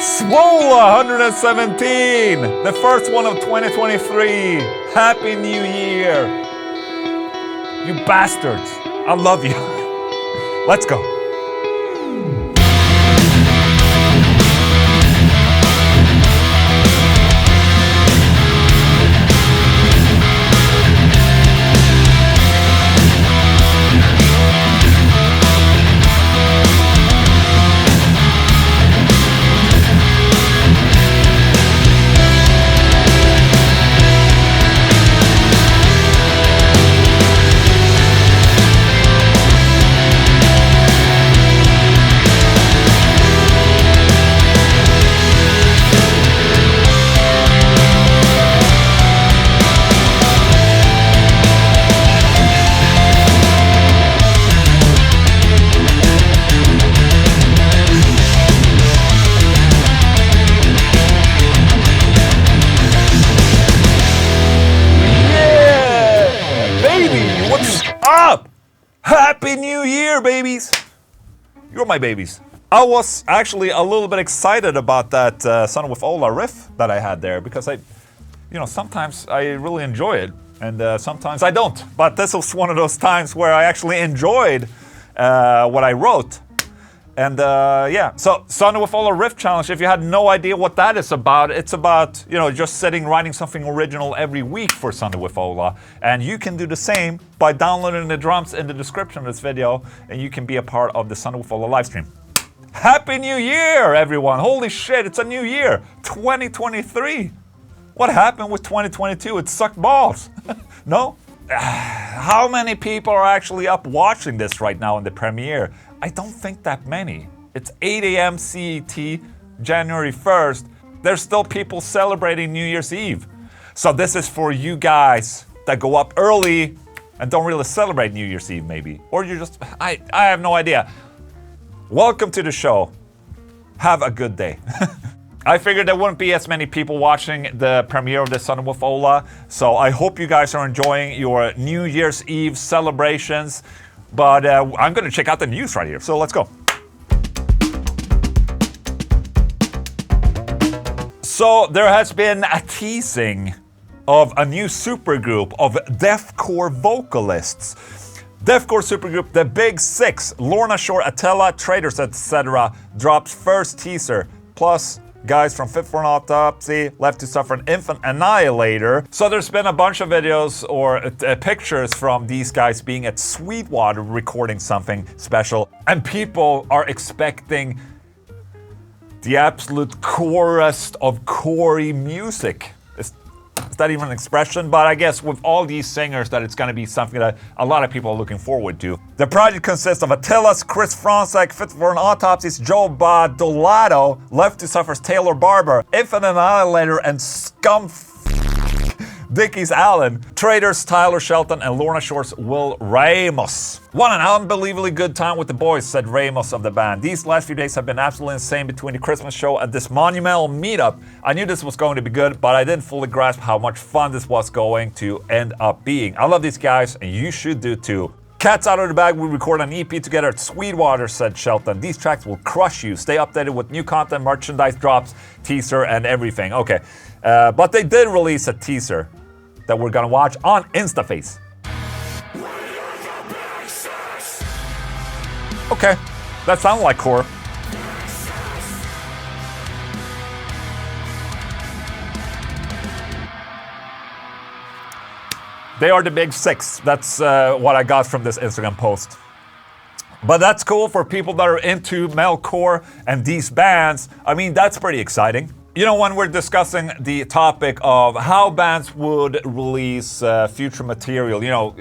SWOLA117, the first one of 2023. Happy New Year. You bastards. I love you. Let's go. Happy New Year, babies! You're my babies. I was actually a little bit excited about that Son with Ola riff that I had there because sometimes I really enjoy it and sometimes I don't. But this was one of those times where I actually enjoyed what I wrote. And yeah, so Son with Ola riff challenge, if you had no idea what that is about, it's about, just writing something original every week for Son with Ola. And you can do the same by downloading the drums in the description of this video, and you can be a part of the Son with Ola live stream. Happy New Year, everyone! Holy shit, it's a new year! 2023! What happened with 2022? It sucked balls! No? How many people are actually up watching this right now in the premiere? I don't think that many. It's 8 a.m. CET, January 1st. There's still people celebrating New Year's Eve. So this is for you guys that go up early and don't really celebrate New Year's Eve maybe. Or you're just, I have no idea. Welcome to the show. Have a good day. I figured there wouldn't be as many people watching the premiere of the Son with Ola, so I hope you guys are enjoying your New Year's Eve celebrations. But I'm gonna check out the news right here, so let's go. So there has been a teasing of a new supergroup of deathcore vocalists. Deathcore supergroup The Big Six, Lorna Shore, Attila, Traitors, etc. drops first teaser, plus guys from Fit for an Autopsy, Left to Suffer an Infant Annihilator. So there's been a bunch of videos or pictures from these guys being at Sweetwater recording something special. And people are expecting the absolute chorus of Corey music. Is that even an expression? But I guess with all these singers that it's gonna be something that a lot of people are looking forward to. The project consists of Attila's, Chris Franzek, Fit for an Autopsy's Joe Badolato, Left to Suffer's Taylor Barber, Infant Annihilator, and Scum Dickies Allen, Traitors, Tyler Shelton, and Lorna Shore's Will Ramos. What an unbelievably good time with the boys, said Ramos of the band. These last few days have been absolutely insane between the Christmas show and this monumental meetup. I knew this was going to be good, but I didn't fully grasp how much fun this was going to end up being. I love these guys, and you should do too. Cats out of the bag, we record an EP together at Sweetwater, said Shelton. These tracks will crush you. Stay updated with new content, merchandise drops, teaser, and everything. Okay, but they did release a teaser that we're gonna watch on Instaface. Okay, that sounds like core. They are the Big Six. That's what I got from this Instagram post. But that's cool for people that are into metalcore and these bands. I mean, that's pretty exciting. When we're discussing the topic of how bands would release future material,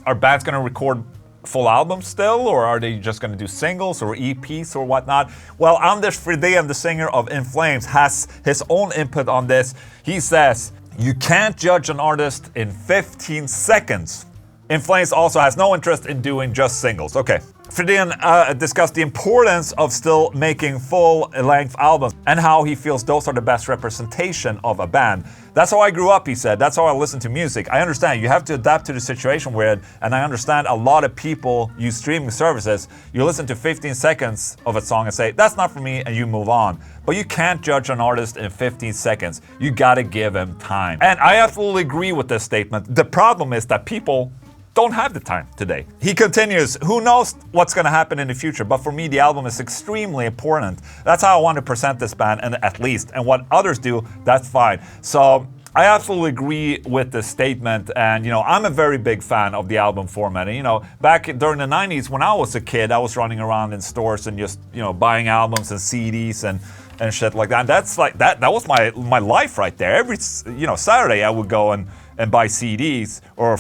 are bands gonna record full albums still, or are they just gonna do singles or EPs or whatnot? Well, Anders Fridén, the singer of In Flames, has his own input on this. He says, you can't judge an artist in 15 seconds. In Flames also has no interest in doing just singles. Okay, Fridén discussed the importance of still making full-length albums and how he feels those are the best representation of a band. That's how I grew up, he said. That's how I listen to music. I understand you have to adapt to the situation we're in, and I understand a lot of people use streaming services. You listen to 15 seconds of a song and say, that's not for me, and you move on. But you can't judge an artist in 15 seconds. You gotta give him time. And I absolutely agree with this statement. The problem is that people don't have the time today. He continues, who knows what's gonna happen in the future, but for me the album is extremely important. That's how I want to present this band, and at least, and what others do, that's fine. So I absolutely agree with this statement, and I'm a very big fan of the album format. And back during the 90s when I was a kid, I was running around in stores and just buying albums and CDs and shit like that. And that's like that was my life right there. Every Saturday I would go and buy CDs, or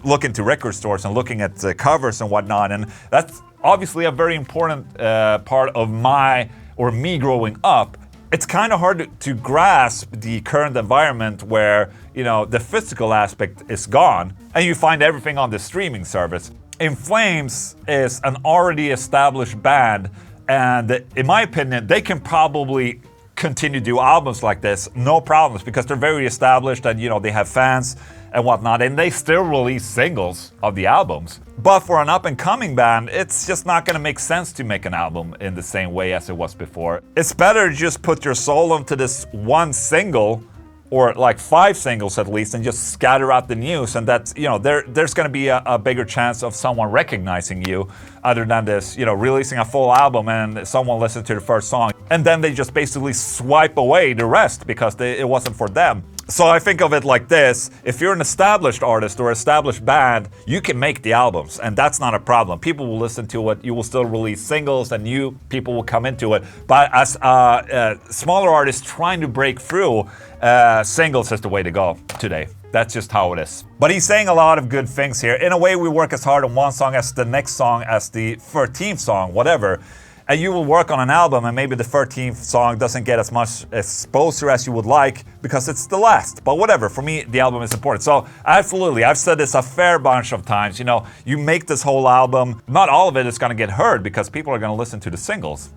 look into record stores and looking at the covers and whatnot. And that's obviously a very important part of me growing up. It's kind of hard to grasp the current environment where the physical aspect is gone and you find everything on the streaming service. In Flames is an already established band, and in my opinion they can probably continue to do albums like this, no problems, because they're very established and they have fans and whatnot, and they still release singles of the albums. But for an up-and-coming band, it's just not gonna make sense to make an album in the same way as it was before. It's better to just put your soul into this one single, or like 5 singles at least, and just scatter out the news, and that's, there's gonna be a bigger chance of someone recognizing you, other than this, releasing a full album and someone listens to the first song, and then they just basically swipe away the rest because it wasn't for them. So I think of it like this: if you're an established artist or established band, you can make the albums, and that's not a problem. People will listen to it, you will still release singles, and new people will come into it. But as smaller artists trying to break through, singles is the way to go today. That's just how it is. But he's saying a lot of good things here. In a way, we work as hard on one song as the next song, as the 13th song, whatever. And you will work on an album and maybe the 13th song doesn't get as much exposure as you would like because it's the last. But whatever, for me, the album is important. So absolutely, I've said this a fair bunch of times. You make this whole album, not all of it is gonna get heard because people are gonna listen to the singles.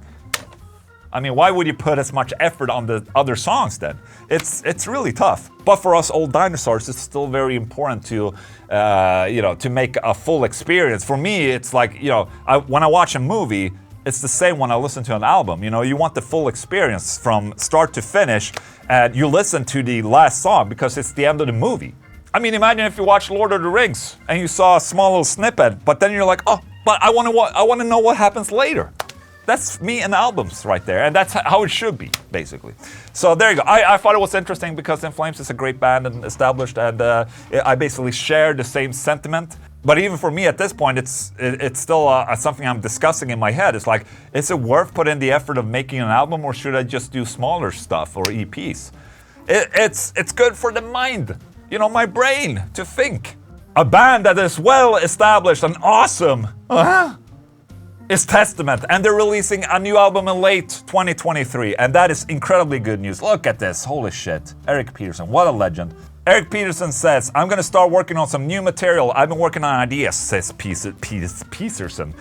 I mean, why would you put as much effort on the other songs then? It's really tough. But for us old dinosaurs, it's still very important to, to make a full experience. For me, it's like, when I watch a movie, it's the same when I listen to an album. You want the full experience from start to finish, and you listen to the last song because it's the end of the movie. I mean, imagine if you watched Lord of the Rings and you saw a small little snippet, but then you're like, oh, but I want to know what happens later. That's me and albums right there, and that's how it should be, basically. So there you go. I thought it was interesting because In Flames is a great band and established, and I basically share the same sentiment. But even for me at this point, it's still something I'm discussing in my head. It's like, is it worth putting the effort of making an album, or should I just do smaller stuff or EPs? It's good for the mind, my brain, to think. A band that is well established and awesome is Testament, and they're releasing a new album in late 2023, and that is incredibly good news. Look at this, holy shit. Eric Peterson, what a legend. Eric Peterson says, I'm gonna start working on some new material. I've been working on ideas, said Peterson,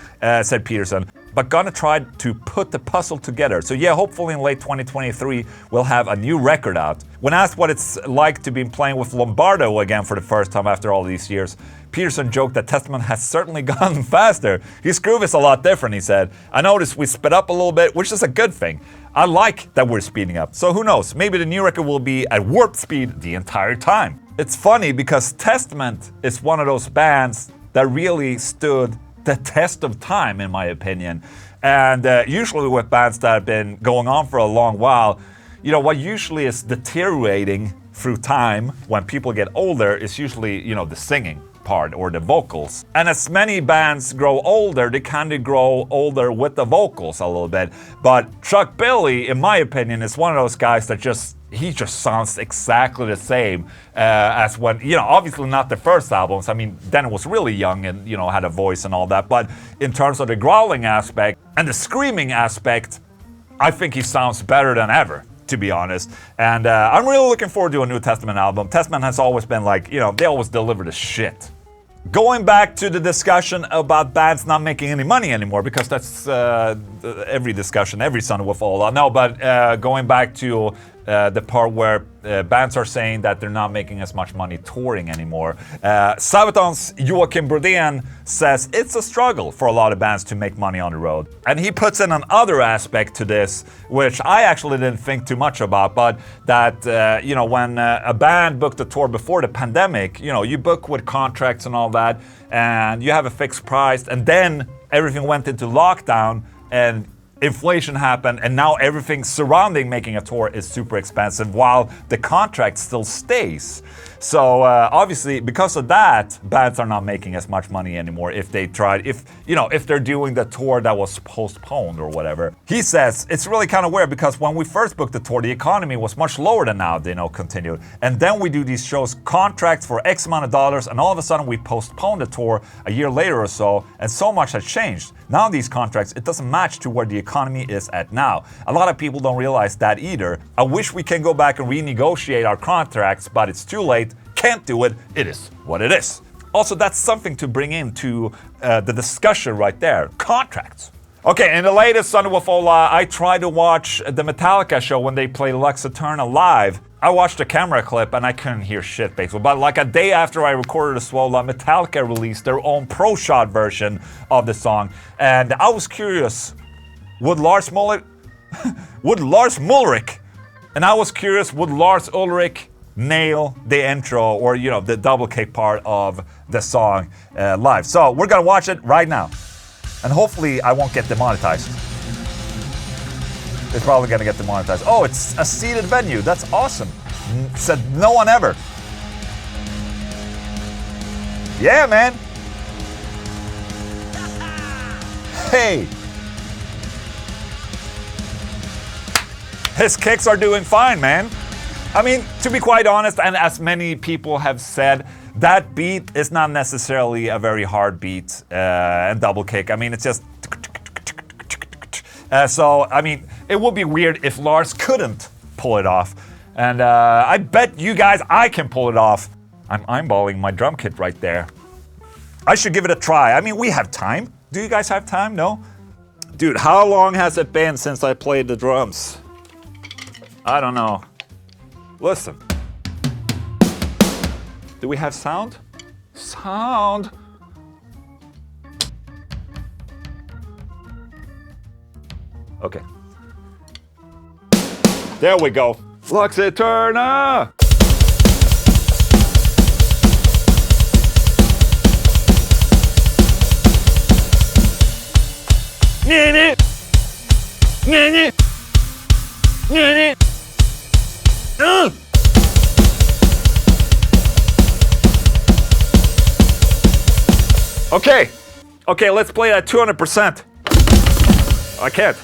but gonna try to put the puzzle together. So yeah, hopefully in late 2023, we'll have a new record out. When asked what it's like to be playing with Lombardo again for the first time after all these years, Peterson joked that Testament has certainly gotten faster. His groove is a lot different, he said. I noticed we sped up a little bit, which is a good thing. I like that we're speeding up. So who knows, maybe the new record will be at warp speed the entire time. It's funny because Testament is one of those bands that really stood the test of time, in my opinion. And usually with bands that have been going on for a long while, what usually is deteriorating through time when people get older is usually, the singing part or the vocals. And as many bands grow older, they kind of grow older with the vocals a little bit. But Chuck Billy, in my opinion, is one of those guys that he just sounds exactly the same as when, obviously not the first albums. I mean, then it was really young and, had a voice and all that. But in terms of the growling aspect and the screaming aspect, I think he sounds better than ever, to be honest. And I'm really looking forward to a new Testament album. Testament has always been like, they always deliver the shit. Going back to the discussion about bands not making any money anymore, because that's every discussion, every Son of Ola. No, but going back to the part where bands are saying that they're not making as much money touring anymore. Subtitles Joakim Brodén says it's a struggle for a lot of bands to make money on the road. And he puts in another aspect to this, which I actually didn't think too much about, but that, you know, when a band booked a tour before the pandemic, you know, you book with contracts and all that, and you have a fixed price, and then everything went into lockdown, and inflation happened, and now everything surrounding making a tour is super expensive while the contract still stays. So obviously, because of that, bands are not making as much money anymore if they tried, if they're doing the tour that was postponed or whatever. He says it's really kind of weird because when we first booked the tour, the economy was much lower than now, continued. And then we do these shows, contracts for X amount of dollars, and all of a sudden we postpone the tour a year later or so, and so much has changed. Now these contracts, it doesn't match to where the economy is at now. A lot of people don't realize that either. I wish we can go back and renegotiate our contracts, but it's too late. Can't do it. It is what it is. Also, that's something to bring into the discussion right there. Contracts. Okay, in the latest Son of Ola, I tried to watch the Metallica show when they played Lux Aeterna live. I watched a camera clip and I couldn't hear shit, basically. But like a day after I recorded the SWOLA, Metallica released their own pro shot version of the song. And I was curious, would Lars Ulrich, and I was curious, would Lars Ulrich nail the intro or, you know, the double kick part of the song live? So we're gonna watch it right now. And hopefully I won't get demonetized. It's probably gonna get demonetized. Oh, it's a seated venue. That's awesome. Said no one ever. Yeah, man. Hey. His kicks are doing fine, man. I mean, to be quite honest, and as many people have said, that beat is not necessarily a very hard beat and double kick. I mean, it's just... so, I mean, it would be weird if Lars couldn't pull it off. And I bet you guys I can pull it off. I'm eyeballing my drum kit right there. I should give it a try. I mean, we have time. Do you guys have time? No? Dude, how long has it been since I played the drums? I don't know. Listen. Do we have sound? Sound? Okay. There we go. Lux Aeterna! Okay, let's play at 200%. I can't.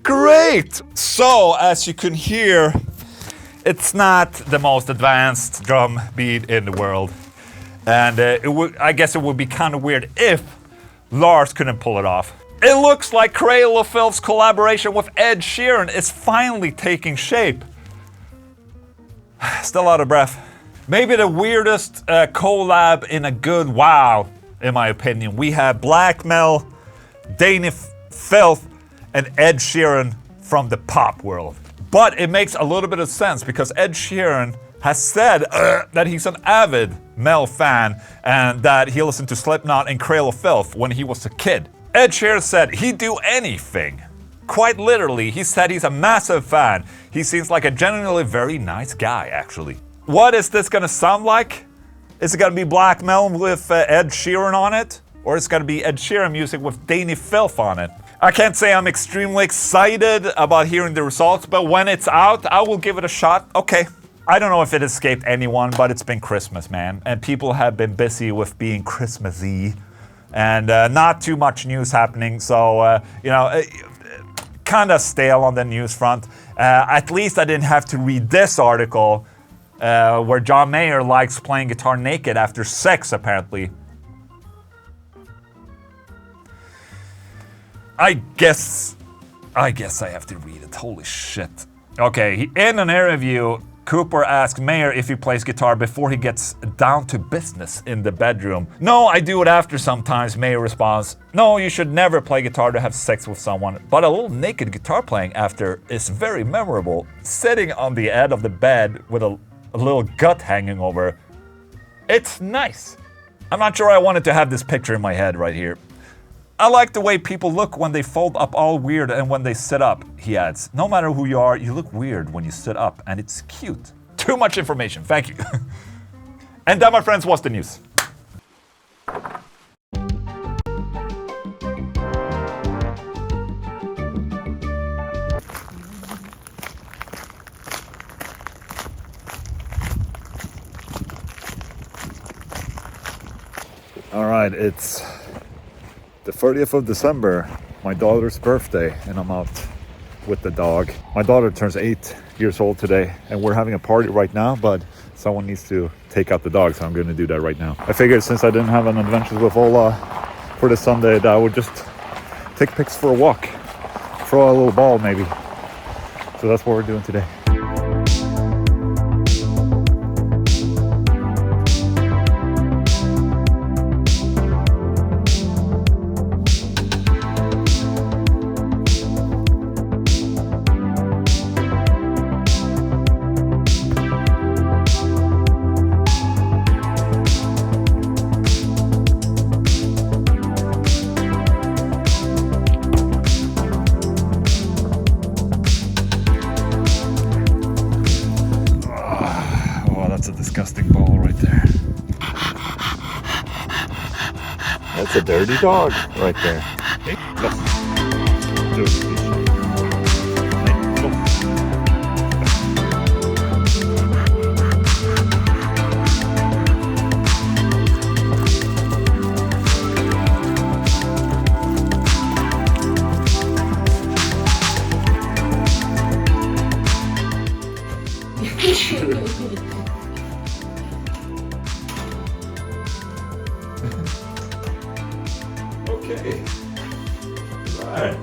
Great! So, as you can hear, it's not the most advanced drum beat in the world. And I guess it would be kind of weird if Lars couldn't pull it off. It looks like Cradle of Filth's collaboration with Ed Sheeran is finally taking shape. Still out of breath. Maybe the weirdest collab in a good while, in my opinion. We have Blackmail, Filth, and Ed Sheeran from the pop world. But it makes a little bit of sense because Ed Sheeran has said that he's an avid Mel fan and that he listened to Slipknot and Cradle of Filth when he was a kid. Ed Sheeran said he'd do anything. Quite literally, he said he's a massive fan. He seems like a genuinely very nice guy, actually. What is this gonna sound like? Is it gonna be Blackmail with Ed Sheeran on it? Or is it gonna be Ed Sheeran music with Filth on it? I can't say I'm extremely excited about hearing the results, but when it's out, I will give it a shot. Okay. I don't know if it escaped anyone, but it's been Christmas, man. And people have been busy with being Christmassy. And not too much news happening, so, you know, kind of stale on the news front. At least I didn't have to read this article where John Mayer likes playing guitar naked after sex, apparently. I guess I have to read it. Holy shit. Okay, in an interview, Cooper asked Mayer if he plays guitar before he gets down to business in the bedroom. No, I do it after sometimes, Mayer responds. No, you should never play guitar to have sex with someone, but a little naked guitar playing after is very memorable. Sitting on the edge of the bed with a little gut hanging over. It's nice. I'm not sure I wanted to have this picture in my head right here. I like the way people look when they fold up all weird and when they sit up, he adds. No matter who you are, you look weird when you sit up, and it's cute. Too much information, thank you. And that, my friends, was the news. All right, it's the 30th of December, my daughter's birthday, and I'm out with the dog. My daughter turns 8 years old today, and we're having a party right now, but someone needs to take out the dog, so I'm going to do that right now. I figured since I didn't have an adventure with Ola for the Sunday, that I would just take pics for a walk, throw a little ball maybe. So that's what we're doing today. Disgusting ball right there. That's a dirty dog right there. Hey, Okay. Right.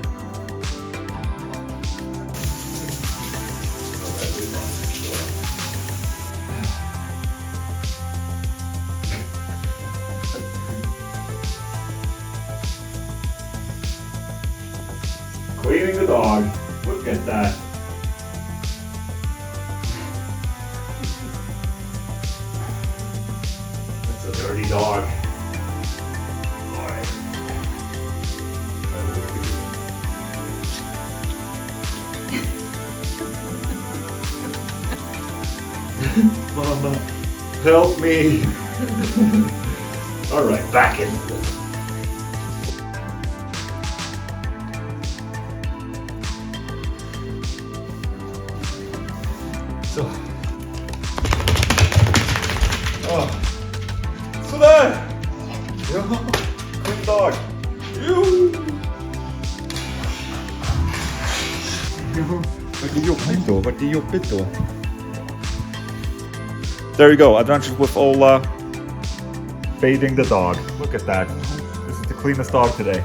Cleaning the dog. Look at that. That's a dirty dog. Mama, help me. All right, back in. Så. Sådär. Ja, god dag. Jo. Vart det jobbigt då? There you go, adventures with Ola, bathing the dog. Look at that. This is the cleanest dog today.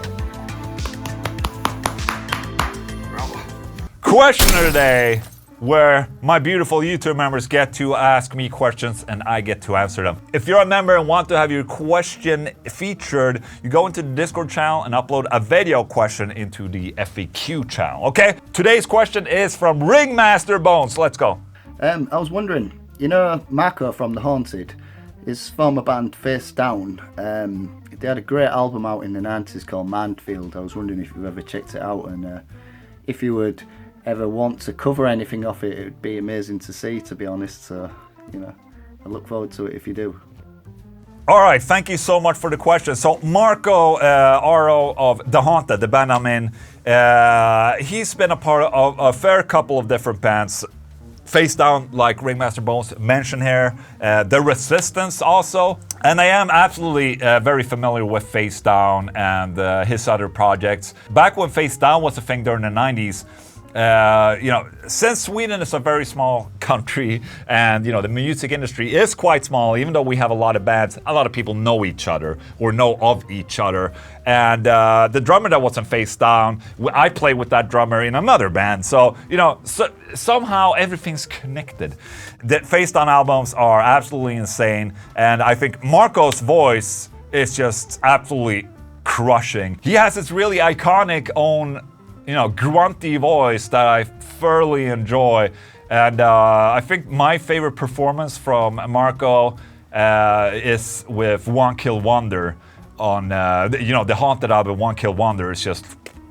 Questioner today, where my beautiful YouTube members get to ask me questions and I get to answer them. If you're a member and want to have your question featured, you go into the Discord channel and upload a video question into the FAQ channel, okay? Today's question is from Ringmaster Bones. Let's go. I was wondering, you know Marco from The Haunted, his former band Face Down, they had a great album out in the 90s called Mindfield. I was wondering if you've ever checked it out, and if you would ever want to cover anything off it, it would be amazing to see, to be honest. So, you know, I look forward to it if you do. All right, thank you so much for the question. So Marco Aro of The Haunted, the band I'm in, he's been a part of a fair couple of different bands. Face Down, like Ringmaster Bones mentioned here, The Resistance also. And I am absolutely very familiar with Face Down and his other projects. Back when Face Down was a thing during the 90s, You know, since Sweden is a very small country and, you know, the music industry is quite small, even though we have a lot of bands, a lot of people know each other or know of each other. And the drummer that was on Face Down, I play with that drummer in another band. So, you know, somehow everything's connected. The Face Down albums are absolutely insane. And I think Marco's voice is just absolutely crushing. He has this really iconic own, you know, grunty voice that I thoroughly enjoy. And I think my favorite performance from Marco is with One Kill Wonder on, you know, the Haunted album. One Kill Wonder is just,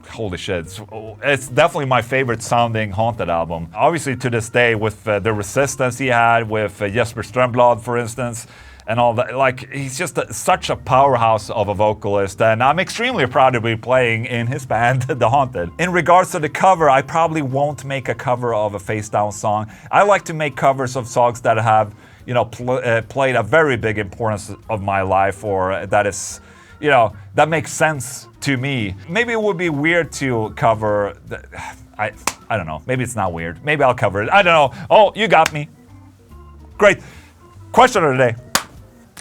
holy shit. It's definitely my favorite sounding Haunted album. Obviously to this day with the Resistance he had with Jesper Strömblad, for instance, and all that. Like, he's just such a powerhouse of a vocalist, and I'm extremely proud to be playing in his band, The Haunted. In regards to the cover, I probably won't make a cover of a Face Down song. I like to make covers of songs that have, you know, played a very big importance of my life, or that is, you know, that makes sense to me. Maybe it would be weird to cover, I don't know, maybe it's not weird. Maybe I'll cover it, I don't know. Oh, you got me. Great. Question of the day.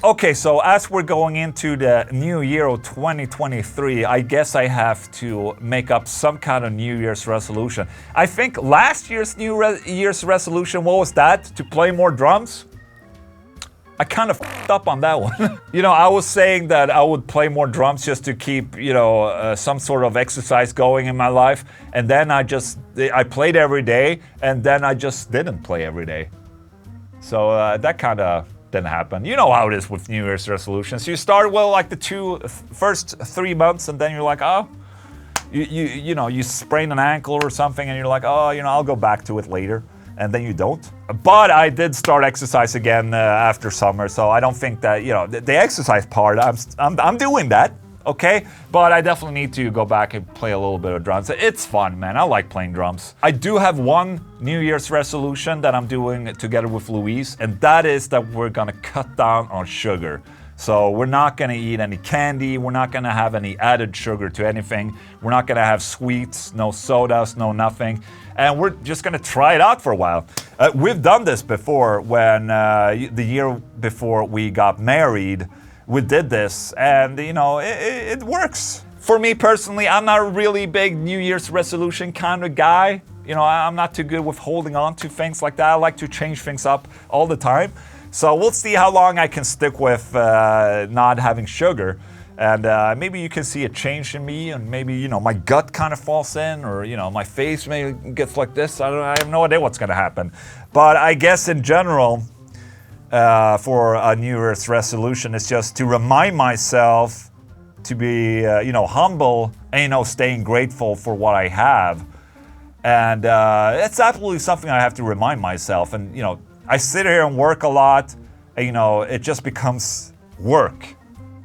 Okay, so as we're going into the new year of 2023, I guess I have to make up some kind of New Year's resolution. I think last year's New Year's resolution, what was that? To play more drums? I kind of f***ed up on that one. You know, I was saying that I would play more drums just to keep, you know, some sort of exercise going in my life. And then I played every day, and then I just didn't play every day. So that kind of didn't happen. You know how it is with New Year's resolutions. You start well like the first 3 months, and then you're like, oh, you know, you sprain an ankle or something, and you're like, oh, you know, I'll go back to it later, and then you don't. But I did start exercise again after summer, so I don't think that, you know, the exercise part, I'm doing that. Okay, but I definitely need to go back and play a little bit of drums. It's fun, man. I like playing drums. I do have one New Year's resolution that I'm doing together with Louise, and that is that we're gonna cut down on sugar. So we're not gonna eat any candy, we're not gonna have any added sugar to anything, we're not gonna have sweets, no sodas, no nothing, and we're just gonna try it out for a while. We've done this before when the year before we got married. We did this, and you know, it works. For me personally, I'm not a really big New Year's resolution kind of guy. You know, I'm not too good with holding on to things like that. I like to change things up all the time. So we'll see how long I can stick with not having sugar. And maybe you can see a change in me, and maybe, you know, my gut kind of falls in, or, you know, my face maybe gets like this. I have no idea what's gonna happen. But I guess in general, for a New Year's resolution is just to remind myself to be, you know, humble and, you know, staying grateful for what I have. And it's absolutely something I have to remind myself. And, you know, I sit here and work a lot, and, you know, it just becomes work,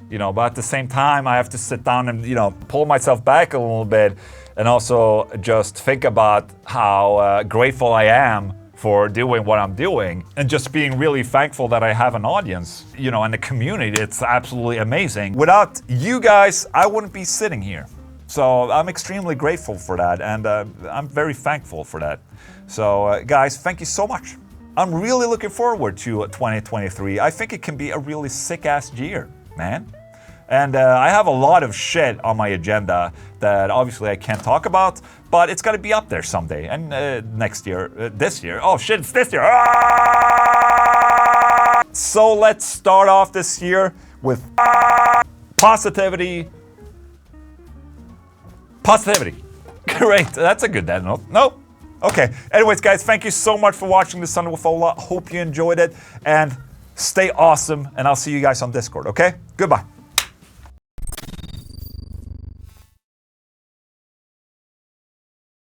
you know, but at the same time, I have to sit down and, you know, pull myself back a little bit, and also just think about how grateful I am for doing what I'm doing, and just being really thankful that I have an audience, you know, and the community. It's absolutely amazing. Without you guys, I wouldn't be sitting here. So I'm extremely grateful for that, and I'm very thankful for that. So guys, thank you so much. I'm really looking forward to 2023. I think it can be a really sick-ass year, man. And I have a lot of shit on my agenda that obviously I can't talk about, but it's gonna be up there someday. And next year, this year, oh shit, it's this year. Ah! So let's start off this year with positivity. Positivity. Great, that's a good note. No? Okay, anyways guys, thank you so much for watching this Sunday with Ola. Hope you enjoyed it, and stay awesome, and I'll see you guys on Discord, okay? Goodbye.